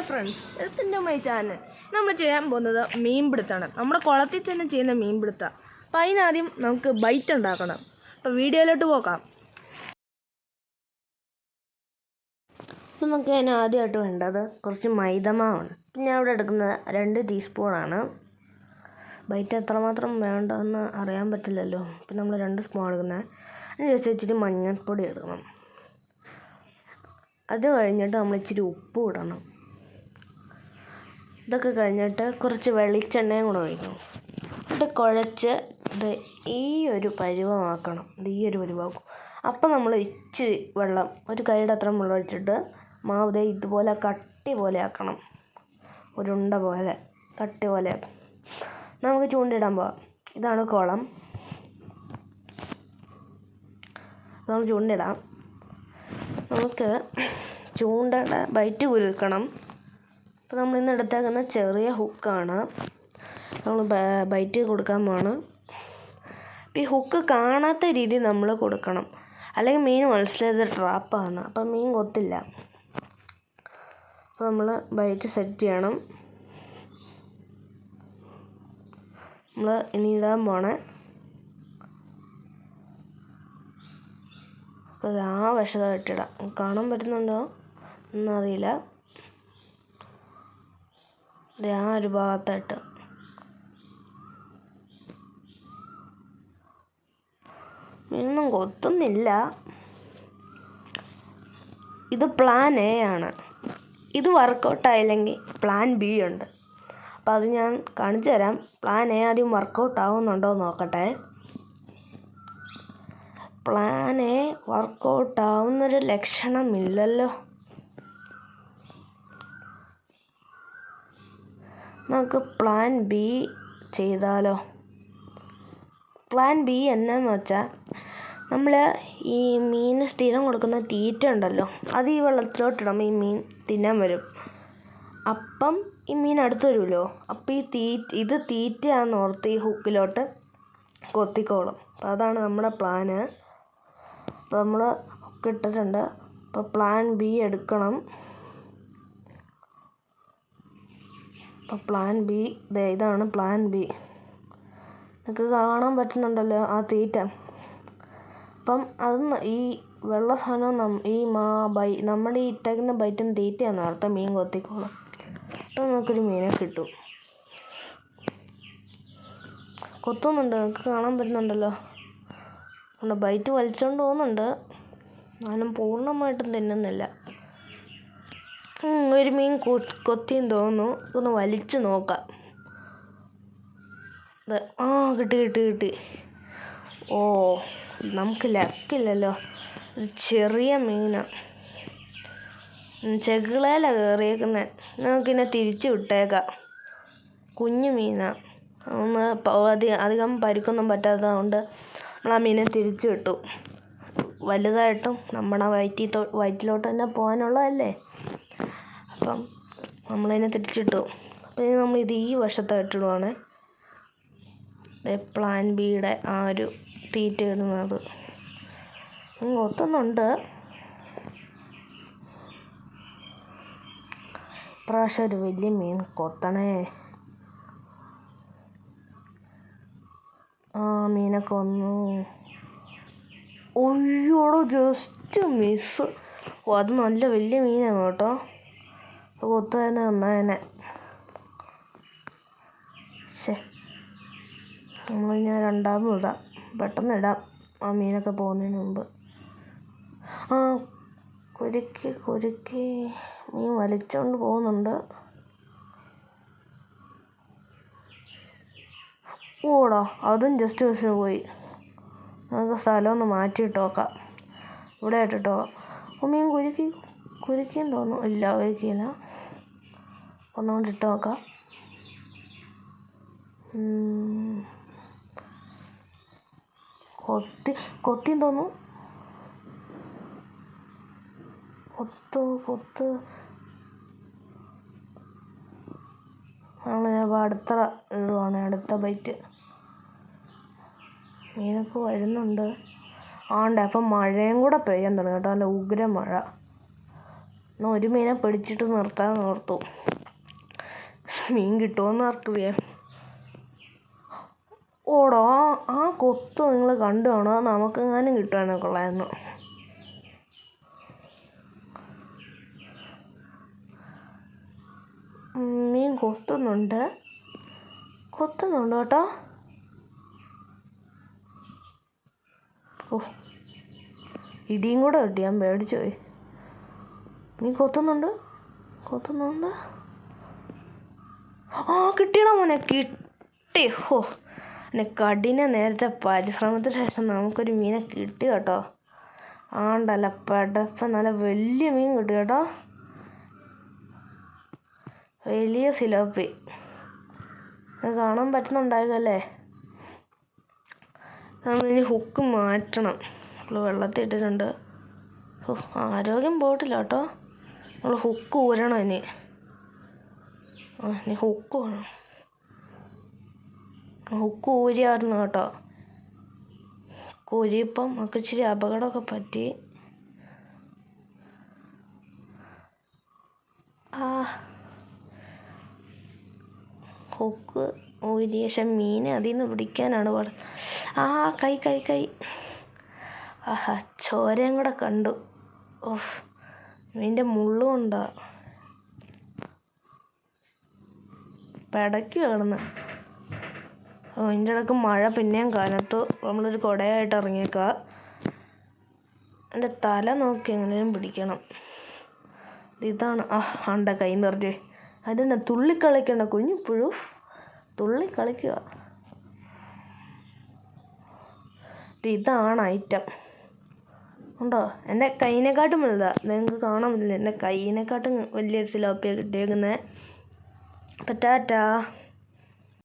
Friends, welcome my channel. നമ്മൾ ചെയ്യാൻ പോകുന്നത് മീൻ പിടുത്തമാണ്. നമ്മുടെ കുളത്തിൽ തന്നെ ചെയ്യുന്ന മീൻ പിടുത്തം. അപ്പോൾ അതിനാദ്യം നമുക്ക് ബൈറ്റ് ഉണ്ടാക്കണം. അപ്പോൾ വീഡിയോയിലോട്ട് പോകാം. അപ്പോൾ നമുക്ക് അതിന് ആദ്യമായിട്ട് വേണ്ടത് കുറച്ച് മൈദമാവാണ്. ഞാൻ ഇവിടെ എടുക്കുന്നത് 2 ടീസ്പൂണാണ്. ബൈറ്റ് എത്രമാത്രം വേണ്ടതെന്ന് അറിയാൻ പറ്റില്ലല്ലോ. പിന്നെ നമ്മൾ 2 സ്പൂൺ എടുക്കുന്നത്. അതിന് ശേഷം ഇച്ചിരി മഞ്ഞൾപ്പൊടി എടുക്കണം. അത് കഴിഞ്ഞിട്ട് നമ്മൾ ഇച്ചിരി ഉപ്പും ഇടണം. ഇതൊക്കെ കഴിഞ്ഞിട്ട് കുറച്ച് വെളിച്ചെണ്ണയും കൂടെ ഒഴിക്കണം. ഇത് കുഴച്ച് ഇത് ഈ ഒരു പരുവമാക്കണം. ഈ ഒരു പരുവമാക്കും. അപ്പം നമ്മൾ ഇച്ചിരി വെള്ളം, ഒരു കൈയുടെ അത്ര വെള്ളം ഒഴിച്ചിട്ട് മാവ് ഇതുപോലെ കട്ടി പോലെ ആക്കണം. ഉരുണ്ട പോലെ കട്ടി പോലെ ആക്കും. നമുക്ക് ചൂണ്ടിടാൻ പോവാം. ഇതാണ് കുളം. നമ്മൾ ചൂണ്ടിടാം. നമുക്ക് ചൂണ്ടയുടെ ബൈറ്റ് കുരുക്കണം. അപ്പോൾ നമ്മൾ ഇന്ന് എടുത്തേക്കുന്ന ചെറിയ ഹുക്കാണ്. നമ്മൾ ബൈറ്റ് കൊടുക്കാൻ പോവാണ്. അപ്പോൾ ഈ ഹുക്ക് കാണാത്ത രീതിയിൽ നമ്മൾ കൊടുക്കണം, അല്ലെങ്കിൽ മീൻ മനസ്സിലായത് ട്രാപ്പാണ്. അപ്പം മീൻ കൊത്തില്ല. അപ്പോൾ നമ്മൾ ബൈറ്റ് സെറ്റ് ചെയ്യണം. നമ്മൾ ഇനി ഇടാൻ പോണേ. അപ്പോൾ ആ വശത്തായിട്ടിടാം. കാണാൻ പറ്റുന്നുണ്ടോ എന്നറിയില്ല. ആ ഒരു ഭാഗത്തായിട്ട് മീനൊന്നും കൊത്തുന്നില്ല. ഇത് പ്ലാൻ എ ആണ്. ഇത് വർക്കൗട്ടായില്ലെങ്കിൽ പ്ലാൻ ബി ഉണ്ട്. അപ്പോൾ അത് ഞാൻ കാണിച്ചു തരാം. പ്ലാൻ എ ആദ്യം വർക്കൗട്ട് ആവുന്നുണ്ടോ എന്ന് നോക്കട്ടെ. പ്ലാൻ എ വർക്കൗട്ട് ആവുന്നൊരു ലക്ഷണമില്ലല്ലോ. നമുക്ക് പ്ലാൻ ബി ചെയ്താലോ? പ്ലാൻ ബി എന്നാന്ന് വെച്ചാൽ, നമ്മൾ ഈ മീൻ സ്ഥിരം കൊടുക്കുന്ന തീറ്റ ഉണ്ടല്ലോ, അത് ഈ വെള്ളത്തിലോട്ടിടുമ്പോൾ ഈ മീൻ തിന്നാൻ വരും. അപ്പം ഈ മീൻ അടുത്ത് വരുമല്ലോ. അപ്പം ഇത് തീറ്റയാണെന്ന് ഓർത്ത് ഈ ഹുക്കിലോട്ട് കൊത്തിക്കോളും. അപ്പോൾ അതാണ് നമ്മുടെ പ്ലാന്. അപ്പോൾ നമ്മൾ ഹുക്ക് ഇട്ടിട്ടുണ്ട്. അപ്പോൾ പ്ലാൻ ബി എടുക്കണം. അപ്പോൾ പ്ലാൻ ബി ഇതാണ് പ്ലാൻ ബി. നിങ്ങൾക്ക് കാണാൻ പറ്റുന്നുണ്ടല്ലോ ആ തീറ്റ. അപ്പം അത് ഈ വെള്ള സാധനം നമ്മുടെ ഈ ഇട്ടേക്കുന്ന ബൈറ്റും തീറ്റയാണെന്ന് അർത്ഥം. മീൻ കൊത്തിക്കോളും. അപ്പോൾ നമുക്കൊരു മീനെ കിട്ടും. കൊത്തുന്നുണ്ട്, നിങ്ങൾക്ക് കാണാൻ പറ്റുന്നുണ്ടല്ലോ. അതുകൊണ്ട് ബൈറ്റ് വലിച്ചുകൊണ്ട് പോകുന്നുണ്ട്. ഞാനും പൂർണ്ണമായിട്ടും തിന്നുന്നില്ല. ഒരു മീൻ കൊത്തിയെന്ന് തോന്നുന്നു. ഇതൊന്ന് വലിച്ചു നോക്കാം. കിട്ടി. ഓ, നമുക്ക് ലക്കില്ലല്ലോ. ഒരു ചെറിയ മീനാണ്. ചെകിളയിലാണ് കയറിയേക്കുന്നത്. നമുക്കിന്നെ തിരിച്ചു വിട്ടേക്കാം. കുഞ്ഞു മീനാണ്. അധികം പരിക്കൊന്നും പറ്റാത്തതുകൊണ്ട് നമ്മൾ ആ മീനെ തിരിച്ചു വിട്ടു. വലുതായിട്ടും നമ്മുടെ വയറ്റിലോട്ട് തന്നെ പോകാനുള്ളതല്ലേ. അപ്പം നമ്മളതിനെ തിരിച്ചിട്ടു. അപ്പോൾ ഇനി നമ്മൾ ഈ വശത്തായിട്ടിടുവാണ്. പ്ലാൻ ബിയുടെ ആ ഒരു തീറ്റ ഇടുന്നത്. കൊത്തുന്നുണ്ട്. ഇപ്രാവശ്യം ഒരു വലിയ മീൻ കൊത്തണേ. മീനൊക്കെ വന്നു. ഒയ്യോടോ, ജസ്റ്റ് മിസ്. അത് നല്ല വലിയ മീനാണ് കേട്ടോ. കൊത്തുതന്നെ നന്നായനെ. ഞാൻ രണ്ടാമതും ഇടാം. പെട്ടെന്ന് ഇടാം, ആ മീനൊക്കെ പോകുന്നതിന് മുമ്പ്. കുരുക്കി മീൻ വലിച്ചുകൊണ്ട് പോകുന്നുണ്ട്. ഓടാ, അതും ജസ്റ്റ് മിസ്സിന് പോയി. നമുക്ക് സ്ഥലം ഒന്ന് മാറ്റിയിട്ട് നോക്കാം. ഇവിടെ ഇട്ടിട്ട് നോക്കാം. മീൻ കുരുക്കിയെന്ന് തോന്നുന്നു. ഇല്ല, കുരുക്കിയില്ല. ഒന്നുകൊണ്ട് ഇട്ട് നോക്കാം. കൊത്തിയെന്ന് തോന്നുന്നു. കൊത്ത്. ഞാൻ അടുത്ത ഇടുവാണ്. അടുത്ത ബൈറ്റ്. മീനൊക്കെ വരുന്നുണ്ട്. അപ്പം മഴയും കൂടെ പെയ്യാൻ തുടങ്ങി കേട്ടോ. നല്ല ഉഗ്ര മഴ. എന്നാൽ ഒരു മീനെ പിടിച്ചിട്ട് നിർത്താൻ ഓർത്തു. മീൻ കിട്ടുമെന്ന് അറിയില്ല. ഓടോ ആ കൊത്ത് നിങ്ങൾ കണ്ടു കാണോ? നമുക്കെങ്ങാനും കിട്ടുവാണെങ്കിൽ കൊള്ളായിരുന്നു. മീൻ കൊത്തുന്നുണ്ട് കേട്ടോ. ഓ, ഇടിയും കൂടെ കിട്ടി, ഞാൻ പേടിച്ചു പോയി. മീൻ കൊത്തുന്നുണ്ട്. ആ കിട്ടിയടാ മോനെ, കിട്ടി. ഹോ, പിന്നെ കഠിന നേരത്തെ പരിശ്രമത്തിന് ശേഷം നമുക്കൊരു മീനെ കിട്ടി കേട്ടോ. ആണ്ടല്ല പെടപ്പം നല്ല വലിയ മീൻ കിട്ടി കേട്ടോ. വലിയ സിലോപ്പി കാണാൻ പറ്റുന്നുണ്ടാകുമല്ലേ. നമ്മളിനി ഹുക്ക് മാറ്റണം. നമ്മൾ വെള്ളത്തിൽ ഇട്ടിട്ടുണ്ട്. ആരോഗ്യം പോയിട്ടില്ല കേട്ടോ. നമ്മൾ ഹുക്ക് ഊരണം ഇനി. ഇനി ഹുക്ക് വേണം. ഹുക്ക് ഊരിയായിരുന്നു കേട്ടോ. ഊരിയപ്പം നമുക്ക് ഇച്ചിരി അപകടമൊക്കെ പറ്റി. ഹുക്ക് ഊരിയ ശേഷം മീനെ അതിൽ നിന്ന് പിടിക്കാനാണ് പാട്. കൈ ആഹാ, ചോരയും കൂടെ കണ്ടു. ഓഹ്, മീൻ്റെ മുള്ളും ഉണ്ടാ പെടയ്ക്കുക കിടന്ന്. അതിൻ്റെ ഇടയ്ക്ക് മഴ പിന്നെയും കനത്തു. നമ്മളൊരു കുടയായിട്ട് ഇറങ്ങിയേക്കാം. എൻ്റെ തല നോക്കി എങ്ങനെയും പിടിക്കണം. ഇതാണ് ആണ്ട കൈ നിറഞ്ഞേ. അതെന്നെ തുള്ളിക്കളിക്കണ്ട കുഞ്ഞിപ്പുഴു, തുള്ളിക്കളിക്കുക. ഇതാണ് ഐറ്റം. ഉണ്ടോ? എൻ്റെ കൈയിനെക്കാട്ടും വലുതാ. നിങ്ങൾക്ക് കാണാൻ പറ്റില്ല, എൻ്റെ കൈയിനെക്കാട്ടും വലിയൊരു സിലോപ്പിയാണ് കിട്ടിയേക്കുന്നത്. അപ്പം ടാറ്റാ.